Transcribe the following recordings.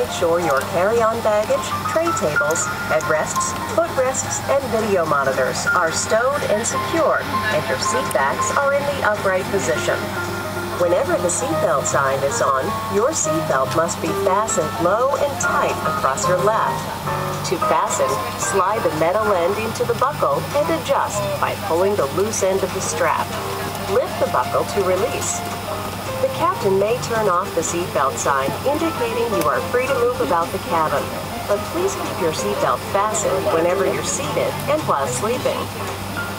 Make sure your carry-on baggage, tray tables, headrests, footrests, and video monitors are stowed and secured, and your seat backs are in the upright position. Whenever the seatbelt sign is on, your seatbelt must be fastened low and tight across your lap. To fasten, slide the metal end into the buckle and adjust by pulling the loose end of the strap. Lift the buckle to release. The captain may turn off the seatbelt sign, indicating you are free to move about the cabin. But please keep your seatbelt fastened whenever you're seated and while sleeping.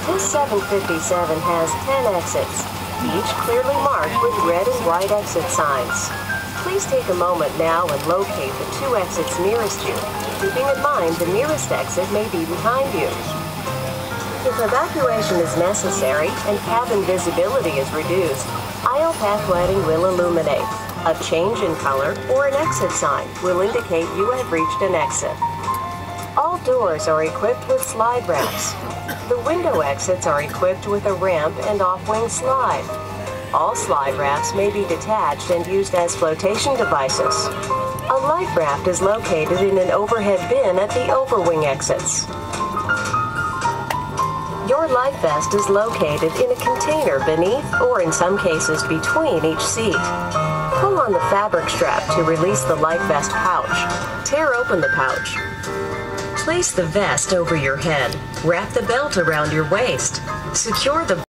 This 757 has 10 exits, each clearly marked with red and white exit signs. Please take a moment now and locate the 2 exits nearest you, keeping in mind the nearest exit may be behind you. If evacuation is necessary and cabin visibility is reduced, aisle path lighting will illuminate. A change in color or an exit sign will indicate you have reached an exit. All doors are equipped with slide ramps. The window exits are equipped with a ramp and off-wing slide. All slide rafts may be detached and used as flotation devices. A life raft is located in an overhead bin at the overwing exits. Your life vest is located in a container beneath or in some cases between each seat. Pull on the fabric strap to release the life vest pouch. Tear open the pouch. Place the vest over your head. Wrap the belt around your waist. Secure the